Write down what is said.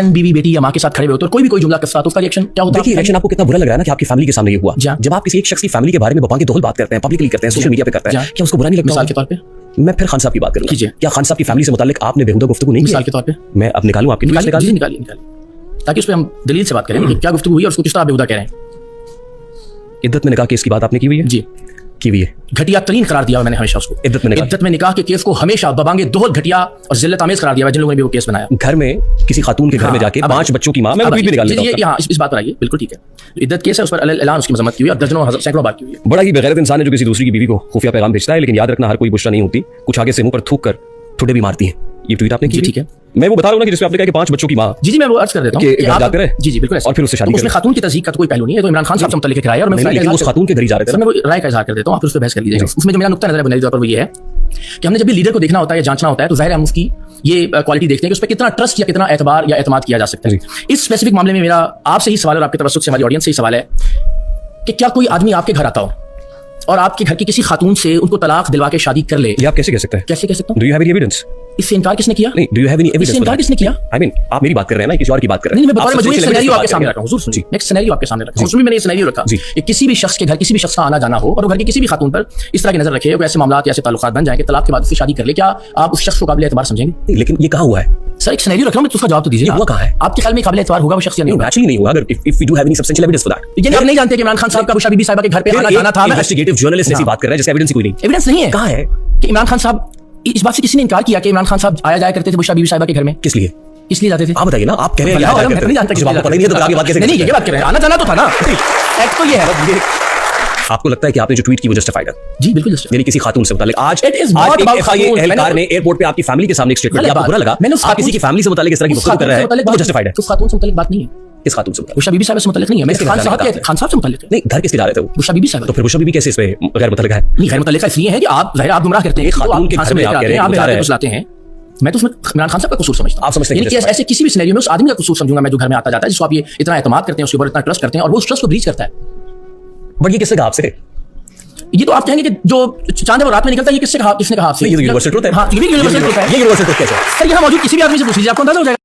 बहन, बीवी, बेटी या माँ के साथ खड़े हुए होते और कोई भी कोई जुमला कसता तो उसका रिएक्शन क्या होता है? देखिए, रिएक्शन आपको कितना बुरा लग रहा है ना कि आपकी फैमिली के सामने ये हुआ। जब आप किसी एक शख्स की फैमिली के बारे में बपांगे दोहल बात करते हैं, पब्लिकली करते हैं, सोशल मीडिया पे करते हैं, क्या उसको बुरा नहीं लगता? मिसाल के तौर पे मैं फिर खान साहब की बात करूंगा। कीजिए। क्या खान साहब की फैमिली से मुताल्लिक आपने बेहुदा गुफ्तगू नहीं की? मिसाल के तौर पे मैं अब निकालूं आपकी? निकालिए, ताकि उस पर हम दलील से बात करें कि क्या गुफ्तगू हुई और उसको किस तरह बेहुदा कह रहे हैं। इद्दत में निकाह केस की बात आपने की हुई है? जी की हुई है। घटिया तरीन करार दिया मैंने हमेशा उसको। इद्दत में निकाह के केस को हमेशा बबांगे दोहल घटिया और जिल्लत आमेज करार दिया जिन लोगों ने भी वो केस बनाया। घर में किसी खातून के घर में जाके 5 बच्चों की मां, मैं भी निकाल लेता हूं। हां, इस बात पर आइए। बिल्कुल ठीक है, इद्दत केस है, उस पर ऐलान उसकी मजम्मत की हुई और दर्जनों सैकड़ों बार की हुई है। बड़ा ही बेगैरत इंसान है जो किसी दूसरी की बीवी को खुफिया पैगाम भेजता है, लेकिन याद रखना हर कोई बुशरा नहीं होती, कुछ आगे से मुंह पर थूक कर ठुड्डे भी मारती है। ये ट्वीट आपने की? ठीक है, मैं वो बता रहा हूं ना कि जिसमें आपने कहा कि 5 बच्चों की मां। जी मैं वो अर्ज कर देता हूं कि आप जाते रहे। जी बिल्कुल, और फिर उससे शादी उसमें खातून की तस्दीक का कोई पहलू नहीं है, तो इमरान खान साहब से मुतल्लिक राय और मैं उस खातून के घर ही जा रहे थे, मैं वो राय का इजहार कर देता हूं, आप उस पर बहस कर लीजिएगा। उसमें जो मेरा नुक्ता नजर है बुनियादी तौर पर वो ये है कि हमने जब भी लीडर को देखना होता है या जांचना होता है तो जाहिर है हम उसकी ये क्वालिटी देखते हैं कि उस पर कितना ट्रस्ट या कितना एतबार या एतमाद किया जा सकता है। इस स्पेसिफिक मामले में मेरा आपसे ही सवाल और आपके तवज्जुह से हमारी ऑडियंस से ही सवाल है कि क्या कोई आदमी आपके घर आता हो और आपके घर की किसी खातून से उनको तलाक दिलवा के शादी कर ले? ये आप कैसे कह सकते हैं? कैसे कह सकता हूं? Do you have any evidence? इससे इनकार किसने किया? नहीं, do you have any evidence? इससे इनकार किसने किया? आई मीन आप मेरी बात कर रहे हैं ना, किसी और की बात कर रहे हैं। नहीं, मैं बता रहा हूं, सिनेरियो आपके सामने रखा हूं। हुजूर सुनिए, नेक्स्ट सिनेरियो आपके सामने रखा हूं। उसमें मैंने ये सिनेरियो रखा कि किसी भी शख्स के घर किसी भी शख्स का आना जाना हो और वो घर की किसी भी खातून पर इस तरह की नजर रखे, ऐसे मामला या ऐसे ताल्लुकात बन जाए कि तलाक के बाद उससे शादी कर ले, क्या आप उस शख्स को काबिल एतबार समझेंगे? लेकिन ये कहां हुआ है सर? एक सिनेरियो रख रहा हूं, मैं उसका जवाब तो दीजिए। हुआ कहां है? आपके ख्याल में काबिल एतबार होगा वो शख्स या नहीं? एक्चुअली नहीं होगा, अगर if we do have any substantial evidence for that. ये आप नहीं जानते कि इमरान खान साहब का बुशरा बीबी साहिबा के घर पे आना जाना था? इन्वेस्टिगेटिव जर्नलिस्ट ऐसी बात कर रहे हैं जैसे एविडेंस ही कोई नहीं। एविडेंस नहीं है। कहां है कि इमरान खान साहब, इस बात से किसी ने इनकार किया कि इमरान खान साहब आया जाया करते थे बुशरा बीबी साहिबा के घर में? किस लिए? इसलिए जाते थे। आप बताइए ना, आप कह रहे हैं मैं नहीं जानता, पता नहीं है तो आगे बात कैसे? नहीं, ये बात कर रहे हैं, आना जाना तो था ना, फैक्ट तो ये है। आपको लगता है कि आपने जो ट्वीट की वो जस्टिफाइड है? जी बिल्कुल जस्टिफाइड। यानी किसी खातून से मुताल्लिक आज it is not about FIA एहलकार ने एयरपोर्ट पे आपकी फैमिली के सामने एक स्टेटमेंट दिया, आपको बुरा लगा? मैंने आप किसी की फैमिली से मुताल्लिक इस तरह की गुफ्तगू कर रहे हैं, वो जस्टिफाइड है? उस खातून से मुताल्लिक बात नहीं है। किस खातून से मुताल्लिक? बुशरा बीबी साहिबा से मुताल्लिक नहीं है। मैं खान साहब से मुताल्लिक है। नहीं, घर किसके जा रहे थे वो? बुशरा बीबी साहिबा। तो फिर बुशरा बीबी कैसे इस पे गैर मुतल्लिक है? नहीं, गैर मुतल्लिक इसलिए है कि आप जाहिर आप गुमराह करते हैं, खातून के घर में आप कह रहे हैं बुलाते हैं। मैं तो उसमें इमरान खान साहब का कसूर समझता हूं। आप समझते हैं कि ऐसे किसी भी सिनेरियो में उस आदमी का कसूर समझूंगा मैं जो घर में आता जाता है, जिसको आप ये इतना एतमाद करते हैं, उसके ऊपर इतना ट्रस्ट करते हैं और वो उस ट्रस्ट को ब्रीच करता है। बट ये किसने कहा आपसे? ये तो आप कहेंगे कि जो चांद और रात में निकलता है, ये किसने कहा आपसे? ये यूनिवर्सल ट्रुथ है। हां, ये यूनिवर्सल ट्रुथ है। ये यूनिवर्सल ट्रुथ कैसे? सर यहाँ मौजूद किसी भी आदमी से पूछ लीजिए, आपको अंदाजा हो जाएगा।